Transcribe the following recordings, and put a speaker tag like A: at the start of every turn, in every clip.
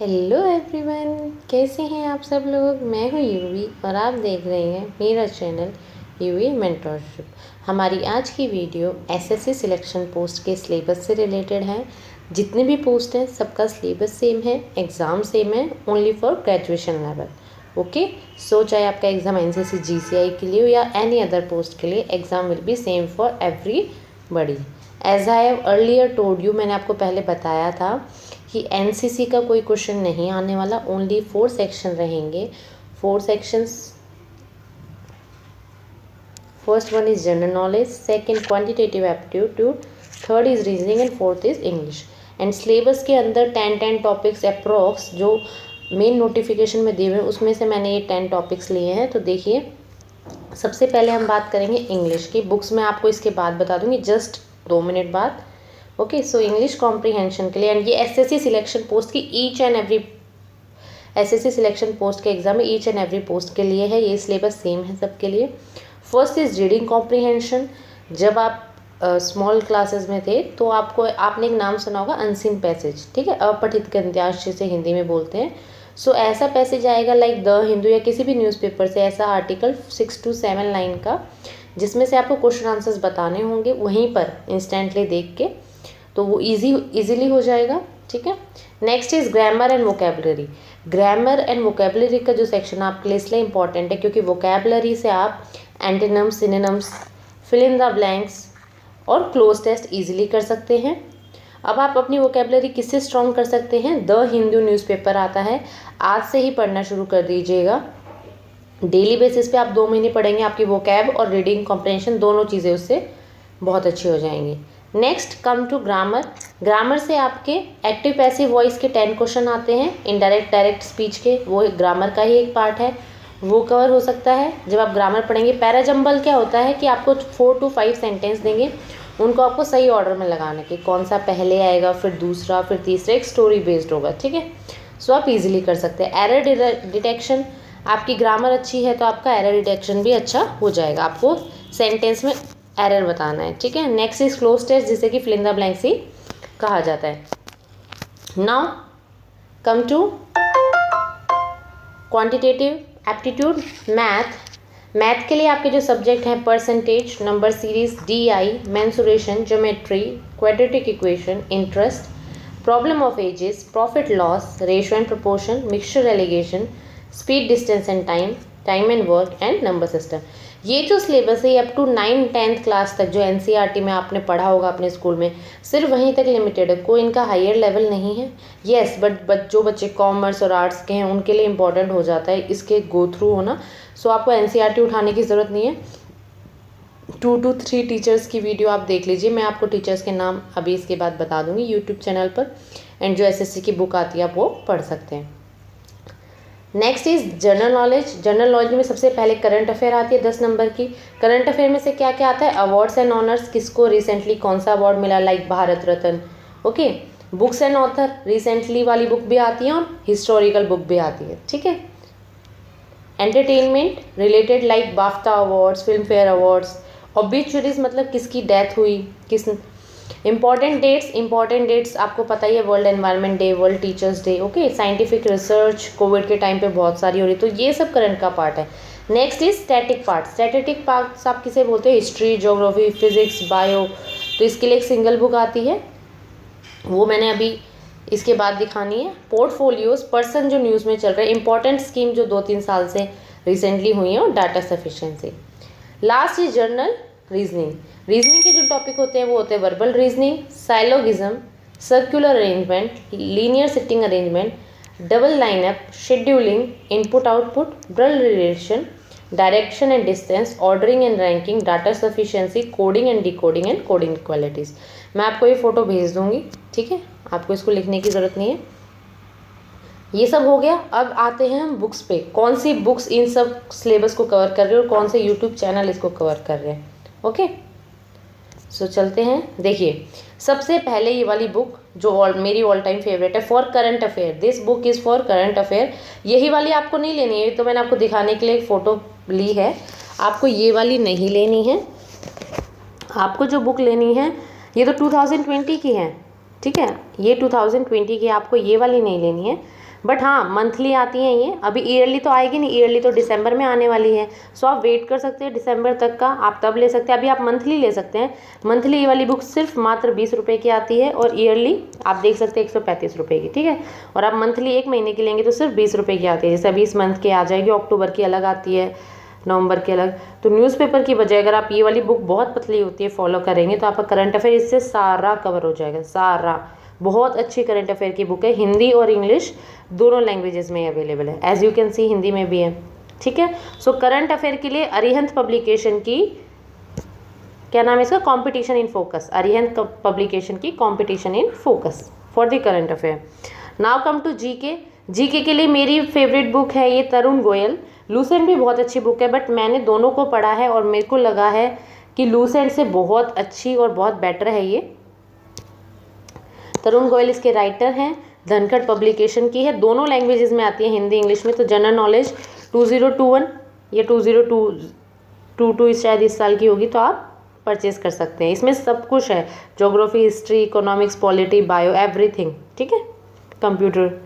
A: Hello everyone, कैसे हैं आप सब लोग। मैं हूँ यूवी और आप देख रहे हैं मेरा चैनल यूवी मेंटरशिप। हमारी आज की वीडियो एसएससी सिलेक्शन पोस्ट के सिलेबस से रिलेटेड है। जितने भी पोस्ट हैं सबका सिलेबस सेम है, एग्ज़ाम सेम है, only for graduation level. Okay, so चाहे आपका एग्ज़ाम एनसीसी जीसीआई के लिए हो या एनी अदर पोस्ट के लिए, exam will be same for everybody. As I have earlier told you, मैंने आपको पहले बताया था कि एनसीसी का कोई क्वेश्चन नहीं आने वाला, ओनली 4 सेक्शन रहेंगे। 4 sections, first one is general knowledge, second quantitative aptitude, third is reasoning and fourth is English. And syllabus के अंदर 10 टॉपिक्स अप्रॉक्स जो मेन नोटिफिकेशन में दिए हुए हैं उसमें से मैंने ये 10 टॉपिक्स लिए हैं। तो देखिए, सबसे पहले हम बात करेंगे इंग्लिश की। बुक्स मैं आपको इसके बाद बता दूंगी, जस्ट 2 मिनट बाद। ओके, सो इंग्लिश कॉम्प्रीहेंशन के लिए, एंड ये एसएससी सिलेक्शन पोस्ट की each and every SSC selection post के एग्जाम में ईच एंड एवरी पोस्ट के लिए है, ये सिलेबस सेम है सबके लिए। First is reading comprehension. जब आप स्मॉल क्लासेस में थे तो आपने एक नाम सुना होगा, अनसीन पैसेज, ठीक है, अपठित गद्यांश जिसे हिंदी में बोलते हैं। सो ऐसा पैसेज आएगा लाइक द हिंदू या किसी भी न्यूज़पेपर से ऐसा आर्टिकल 6 to 7 लाइन का, जिसमें से आपको क्वेश्चन आंसर्स बताने होंगे वहीं पर इंस्टेंटली देख के, तो वो इजीली हो जाएगा, ठीक है। Next is grammar and vocabulary. Grammar and vocabulary का जो सेक्शन आपके लिए इसलिए इंपॉर्टेंट है क्योंकि वोकेबलरी से आप antonyms, synonyms, fill in the blanks और क्लोज टेस्ट इजीली कर सकते हैं। अब आप अपनी वोकेबलरी किससे स्ट्रॉन्ग कर सकते हैं, द हिंदू न्यूज़पेपर आता है, आज से ही पढ़ना शुरू कर दीजिएगा। डेली बेसिस पे आप 2 महीने पढ़ेंगे, आपकी वोकैब और रीडिंग कॉम्प्रहेंशन दोनों चीज़ें उससे बहुत अच्छी हो जाएंगी। Next come to grammar. Grammar से आपके एक्टिव पैसिव वॉइस के 10 क्वेश्चन आते हैं, इनडायरेक्ट डायरेक्ट स्पीच के, वो ग्रामर का ही एक पार्ट है, वो कवर हो सकता है जब आप ग्रामर पढ़ेंगे। पैराजंबल क्या होता है कि आपको 4 to 5 सेंटेंस देंगे, उनको आपको सही ऑर्डर में लगाने के, कौन सा पहले आएगा, फिर दूसरा, फिर तीसरा, एक स्टोरी बेस्ड होगा, ठीक है। सो आप इजीली कर सकते हैं। एरर डिटेक्शन, आपकी ग्रामर अच्छी है तो आपका एरर डिटेक्शन भी अच्छा हो जाएगा, आपको सेंटेंस में एरर बताना है, ठीक है। नेक्स्ट इज क्लोज टेस्ट, जिसे कि फिल इन द ब्लैंक्स ही कहा जाता है। Now come to quantitative aptitude math के लिए आपके जो सब्जेक्ट हैं, percentage, number series, DI, mensuration, geometry, quadratic equation, interest, problem of ages, profit loss, ratio and proportion, mixture alligation, speed, distance and time and work and number system. ये जो syllabus है up to 9th-10th class तक जो NCERT में आपने पढ़ा होगा अपने स्कूल में, सिर्फ वहीं तक लिमिटेड है, कोई इनका हायर लेवल नहीं है। येस, बट जो बच्चे कॉमर्स और आर्ट्स के हैं उनके लिए इंपॉर्टेंट हो जाता है इसके गो थ्रू होना। सो आपको एनसीईआरटी उठाने की ज़रूरत नहीं है। 2 to 3 टीचर्स की वीडियो आप देख लीजिए, मैं आपको टीचर्स के नाम अभी इसके बाद बता दूंगी यूट्यूब चैनल पर, एंड जो एसएससी की बुक आती है आप वो पढ़ सकते हैं। Next is general knowledge. General knowledge में सबसे पहले करंट अफेयर आती है 10 नंबर की। करंट अफेयर में से क्या क्या आता है, अवार्ड्स एंड ऑनर्स, किसको रिसेंटली कौन सा अवार्ड मिला, like Bharat Ratna, okay. Books and author, recently वाली बुक भी आती है और हिस्टोरिकल बुक भी आती है, ठीक है। Entertainment related like BAFTA awards, Filmfare awards, obituaries मतलब किसकी डेथ हुई, किस। इंपॉर्टेंट डेट्स आपको पता ही है, world environment day, world teachers day, okay. Scientific research Covid के टाइम पे बहुत सारी हो रही, तो ये सब करंट का पार्ट है। Next is static part. Static parts आप किसे बोलते हैं, हिस्ट्री, ज्योग्राफी, फिजिक्स, बायो, तो इसके लिए एक सिंगल बुक आती है, वो मैंने अभी इसके बाद दिखानी है। पोर्टफोलियोज, पर्सन जो न्यूज़ में चल रहे हैं, इंपॉर्टेंट स्कीम जो 2-3 साल से रिसेंटली हुई है, और data sufficiency. Last is general reasoning के जो टॉपिक होते हैं वो होते हैं verbal reasoning, syllogism, circular arrangement, linear sitting arrangement, double lineup, scheduling, input output, blood relation, direction and distance, ordering and ranking, data sufficiency, coding and decoding and coding qualities. मैं आपको ये फ़ोटो भेज दूंगी, ठीक है, आपको इसको लिखने की ज़रूरत नहीं है। ये सब हो गया। अब आते हैं हम बुक्स पे, कौन सी बुक्स इन सब सिलेबस को कवर कर रहे हैं और कौन से यूट्यूब चैनल इसको कवर कर रहे हैं, ओके। सो चलते हैं। देखिए, सबसे पहले ये वाली बुक जो मेरी ऑल टाइम फेवरेट है, for current affair, this book is for current affair. यही वाली आपको नहीं लेनी है, तो मैंने आपको दिखाने के लिए एक फ़ोटो ली है, आपको ये वाली नहीं लेनी है। आपको जो बुक लेनी है ये तो 2020 की है, ठीक है, ये 2020 की, आपको ये वाली नहीं लेनी है। बट हाँ मंथली आती हैं ये, अभी ईयरली तो आएगी नहीं, ईयरली तो दिसंबर में आने वाली है। सो आप वेट कर सकते हैं दिसंबर तक का, आप तब ले सकते हैं। अभी आप मंथली ले सकते हैं, मंथली ये वाली बुक सिर्फ मात्र 20 रुपये की आती है, और ईयरली आप देख सकते हैं 135 रुपये की, ठीक है। और आप मंथली 1 महीने की लेंगे तो सिर्फ 20 रुपये की आती है। जैसे अभी इस मंथ की आ जाएगी, अक्टूबर की अलग आती है, नवंबर के अलग। तो न्यूज़पेपर की बजाय अगर आप ये वाली बुक बहुत पतली होती है फॉलो करेंगे तो आपका करंट अफेयर इससे सारा कवर हो जाएगा, सारा। बहुत अच्छी करंट अफेयर की बुक है, हिंदी और इंग्लिश दोनों लैंग्वेजेस में अवेलेबल है, as you can see Hindi में भी है, ठीक है। सो करंट अफेयर के लिए अरिहंत पब्लिकेशन की, क्या नाम है इसका, competition in focus, Arihant publication की competition in focus for the current affair. Now come to GK. GK के लिए मेरी फेवरेट बुक है ये तरुण गोयल। लूसेंट भी बहुत अच्छी बुक है, बट मैंने दोनों को पढ़ा है और मेरे को लगा है कि लूसेंट से बहुत अच्छी और बहुत बेटर है ये। तरुण गोयल इसके राइटर हैं, धनखड़ पब्लिकेशन की है, दोनों लैंग्वेजेस में आती है, हिंदी इंग्लिश में। तो जनरल नॉलेज 2021 या 2022 शायद इस साल की होगी, तो आप परचेज कर सकते हैं। इसमें सब कुछ है, geography, history, economics, polity, bio, everything, ठीक है, computer.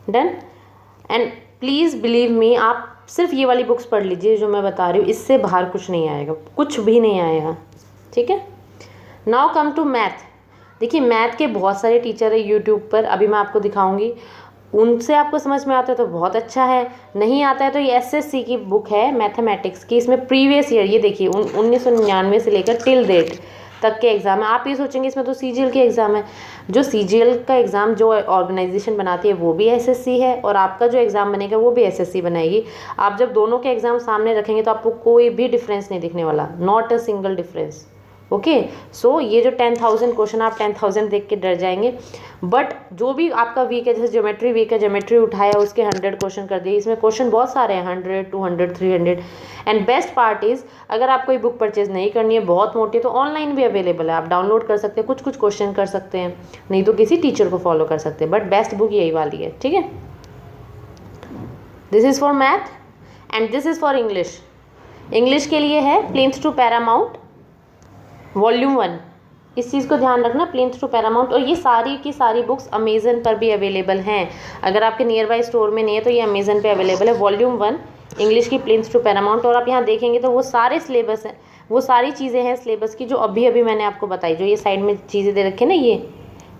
A: Done. And please believe me, आप सिर्फ ये वाली बुक्स पढ़ लीजिए जो मैं बता रही हूँ, इससे बाहर कुछ नहीं आएगा, कुछ भी नहीं आएगा, ठीक है। Now come to math. देखिए मैथ के बहुत सारे टीचर है यूट्यूब पर, अभी मैं आपको दिखाऊंगी, उनसे आपको समझ में आता है तो बहुत अच्छा है, नहीं आता है तो ये एसएससी की बुक है मैथमेटिक्स की। इसमें प्रीवियस ईयर, ये देखिए 1999 से लेकर टिल डेट तक के एग्ज़ाम है। आप ये सोचेंगे इसमें तो सीजीएल के एग्ज़ाम है, जो सीजीएल का एग्ज़ाम जो ऑर्गेनाइजेशन बनाती है वो भी एसएससी है, और आपका जो एग्ज़ाम बनेगा वो भी एसएससी बनाएगी। आप जब दोनों के एग्ज़ाम सामने रखेंगे तो आपको कोई भी डिफरेंस नहीं दिखने वाला, not a single difference, okay. So ये जो 10,000 क्वेश्चन, आप 10,000 देख के डर जाएंगे, बट जो भी आपका वीक है, जैसे ज्योमेट्री वीक है, ज्योमेट्री उठाया उसके 100 क्वेश्चन कर दिए। इसमें क्वेश्चन बहुत सारे हैं, 100, 200, 300। एंड बेस्ट पार्ट इज़, अगर आप कोई बुक परचेज नहीं करनी है, बहुत मोटी है, तो ऑनलाइन भी अवेलेबल है, आप डाउनलोड कर सकते हैं, कुछ कुछ क्वेश्चन कर सकते हैं, नहीं तो किसी टीचर को फॉलो कर सकते हैं, बट बेस्ट बुक यही वाली है, ठीक है। This is for math and this is for English. English के लिए है प्लेन्स टू पैरामाउंट वॉल्यूम 1, इस चीज़ को ध्यान रखना, प्लेन्स टू पैरामाउंट। और ये सारी की सारी बुक्स अमेजन पर भी अवेलेबल हैं, अगर आपके नियर बाई स्टोर में नहीं है तो ये अमेजन पे अवेलेबल है। वॉल्यूम 1 इंग्लिश की प्लेन्स टू पैरामाउंट। और आप यहाँ देखेंगे तो वो सारे सिलेबस हैं, वो सारी चीज़ें हैं सिलेबस की जो अभी अभी मैंने आपको बताई, जो ये साइड में चीज़ें दे रखी है ना,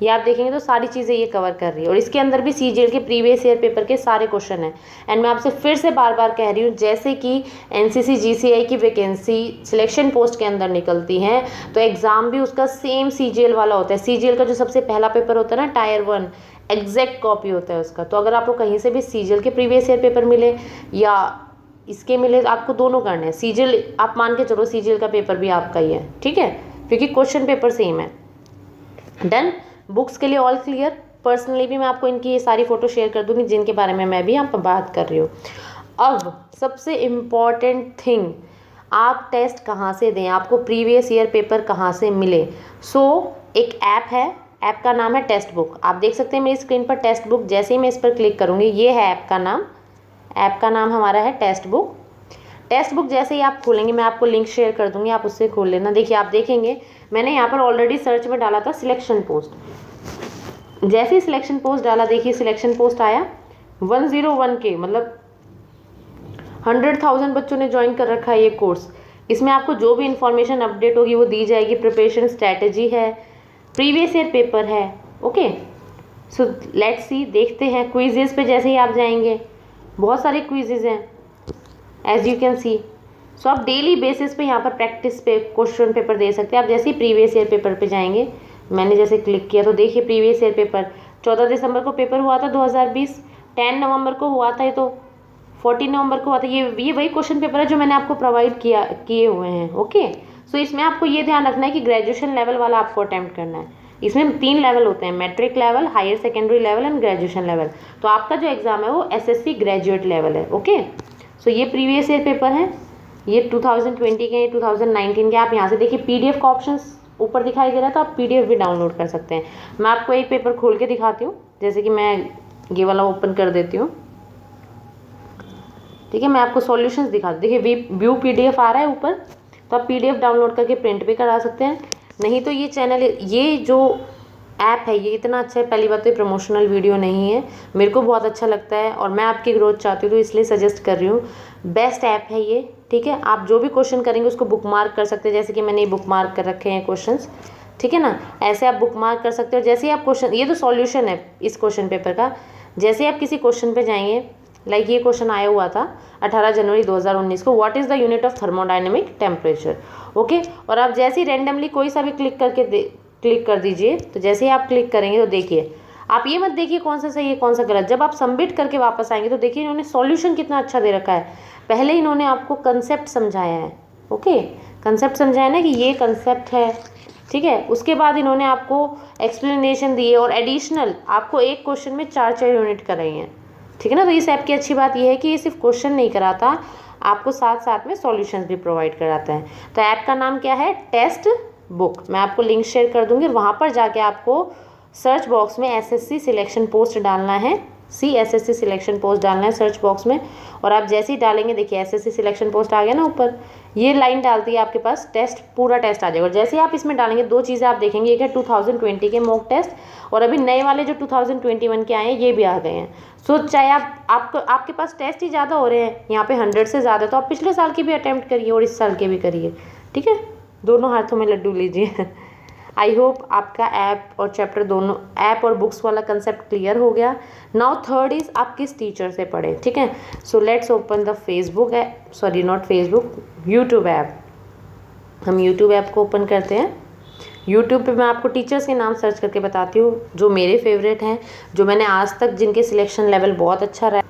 A: ये आप देखेंगे तो सारी चीज़ें ये कवर कर रही है। और इसके अंदर भी सीजीएल के प्रीवियस ईयर पेपर के सारे क्वेश्चन हैं। एंड मैं आपसे फिर से बार बार कह रही हूँ, जैसे कि एनसीसी जीसीआई की वैकेंसी सिलेक्शन पोस्ट के अंदर निकलती हैं, तो एग्ज़ाम भी उसका सेम सीजीएल वाला होता है। सीजीएल का जो सबसे पहला पेपर होता है ना, टायर 1, एग्जैक्ट कॉपी होता है उसका। तो अगर आपको कहीं से भी सीजीएल के प्रीवियस ईयर पेपर मिले या इसके मिले, आपको दोनों करने हैं। सीजीएल आप मान के चलो, सीजीएल का पेपर भी आपका ही है, ठीक है, क्योंकि क्वेश्चन पेपर सेम है। डन। बुक्स के लिए ऑल क्लियर। पर्सनली भी मैं आपको इनकी ये सारी फ़ोटो शेयर कर दूंगी जिनके बारे में मैं भी यहाँ पर बात कर रही हूँ। अब सबसे इम्पॉर्टेंट थिंग, आप टेस्ट कहाँ से दें, आपको प्रीवियस ईयर पेपर कहाँ से मिले। एक ऐप है, ऐप का नाम है टेस्ट बुक। आप देख सकते हैं मेरी स्क्रीन पर टेस्ट बुक, जैसे ही मैं इस पर क्लिक करूँगी, ये है ऐप का नाम। ऐप का नाम हमारा है टेस्ट बुक। टेस्ट बुक जैसे ही आप खोलेंगे, मैं आपको लिंक शेयर कर दूंगी, आप उससे खोल लेना। देखिए आप देखेंगे मैंने यहाँ पर ऑलरेडी सर्च में डाला था सिलेक्शन पोस्ट। जैसे ही सिलेक्शन पोस्ट डाला, देखिए सिलेक्शन पोस्ट आया 101 के, मतलब 100,000 बच्चों ने ज्वाइन कर रखा है ये कोर्स। इसमें आपको जो भी इंफॉर्मेशन अपडेट होगी वो दी जाएगी। प्रिपरेशन स्ट्रैटेजी है, प्रीवियस ईयर पेपर है, ओके। सो लेट्स सी, देखते हैं। क्विजेज पे जैसे ही आप जाएंगे, बहुत सारे क्विजेज हैं एज यू कैन सी। सो आप डेली बेसिस पे यहाँ पर प्रैक्टिस पे क्वेश्चन पेपर दे सकते हैं। आप जैसे ही प्रीवियस ईयर पेपर पे जाएंगे, मैंने जैसे क्लिक किया तो देखिए प्रीवियस ईयर पेपर 14 दिसंबर को पेपर हुआ था 2020, 10 नवंबर को हुआ था, ये तो 14 नवंबर को हुआ था। ये वही क्वेश्चन पेपर है जो मैंने आपको प्रोवाइड किए हुए हैं, ओके। सो इसमें आपको ये ध्यान रखना है कि ग्रेजुएशन लेवल वाला आपको अटैम्प्ट करना है। इसमें 3 लेवल होते हैं, matric level, higher secondary level and graduation level. तो आपका जो एग्ज़ाम है वो एसएससी ग्रेजुएट लेवल है, ओके। सो ये प्रीवियस ईयर पेपर है, ये 2020 के, 2019 के। आप यहाँ से देखिए पीडीएफ का ऑप्शंस ऊपर दिखाई दे रहा है, तो आप पीडीएफ भी डाउनलोड कर सकते हैं। मैं आपको एक पेपर खोल के दिखाती हूँ, जैसे कि मैं ये वाला ओपन कर देती हूँ, ठीक है। मैं आपको सॉल्यूशंस दिखा दूँ। देखिए व्यू पीडीएफ आ रहा है ऊपर, तो आप पीडीएफ डाउनलोड करके प्रिंट भी करा सकते हैं। नहीं तो ये चैनल, ये जो ऐप है ये इतना अच्छा है, पहली बात तो ये प्रमोशनल वीडियो नहीं है, मेरे को बहुत अच्छा लगता है और मैं आपकी ग्रोथ चाहती हूँ तो इसलिए सजेस्ट कर रही हूँ। बेस्ट ऐप है ये, ठीक है। आप जो भी क्वेश्चन करेंगे उसको बुक मार्क कर सकते हैं, जैसे कि मैंने बुक मार्क कर रखे हैं क्वेश्चंस, ठीक है ना। ऐसे आप बुक मार्क कर सकते हो। जैसे ही आप क्वेश्चन, ये तो सॉल्यूशन है इस क्वेश्चन पेपर का, जैसे आप किसी क्वेश्चन पे जाएंगे, लाइक ये क्वेश्चन आया हुआ था 18 जनवरी 2019 को, what is the unit of thermodynamic temperature, okay. और आप जैसे ही रैंडमली कोई सा भी क्लिक कर दीजिए, तो जैसे ही आप क्लिक करेंगे तो देखिए, आप ये मत देखिए कौन सा सही है कौन सा गलत, जब आप सबमिट करके वापस आएंगे तो देखिए इन्होंने सॉल्यूशन कितना अच्छा दे रखा है। पहले इन्होंने आपको कंसेप्ट समझाया है, ओके, कंसेप्ट समझाया ना कि ये कंसेप्ट है, ठीक है। उसके बाद इन्होंने आपको एक्सप्लेनेशन दी है और एडिशनल आपको एक क्वेश्चन में 4 यूनिट कराई हैं, ठीक है ना। तो इस ऐप की अच्छी बात यह है कि ये सिर्फ क्वेश्चन नहीं कराता, आपको साथ साथ में सॉल्यूशंस भी प्रोवाइड कराता है। तो ऐप का नाम क्या है, टेस्ट बुक। मैं आपको लिंक शेयर कर दूंगी, वहाँ पर जाके आपको सर्च बॉक्स में एसएससी सिलेक्शन पोस्ट डालना है, एसएससी सिलेक्शन पोस्ट डालना है सर्च बॉक्स में। और आप जैसे ही डालेंगे, देखिए एसएससी सिलेक्शन पोस्ट आ गया ना ऊपर, ये लाइन डालती है आपके पास टेस्ट, पूरा टेस्ट आ जाएगा। और जैसे ही आप इसमें डालेंगे 2 चीज़ें आप देखेंगे, एक है 2020 के मॉक टेस्ट, और अभी नए वाले जो 2021 के आए हैं ये भी आ गए हैं। सो चाहे आपके पास टेस्ट ही ज़्यादा हो रहे हैं यहाँ पे 100 से ज़्यादा, तो आप पिछले साल की भी अटैम्प्ट करिए और इस साल के भी करिए, ठीक है। दोनों हाथों में लड्डू लीजिए। आई होप आपका ऐप और चैप्टर दोनों, ऐप और बुक्स वाला कंसेप्ट क्लियर हो गया। नाउ थर्ड इज़ आप किस टीचर से पढ़ें, ठीक है। So let's open the Facebook app, sorry not Facebook, YouTube app. हम यूट्यूब ऐप को ओपन करते हैं। यूट्यूब पे मैं आपको टीचर्स के नाम सर्च करके बताती हूँ जो मेरे फेवरेट हैं, जो मैंने आज तक जिनके सिलेक्शन लेवल बहुत अच्छा रहा।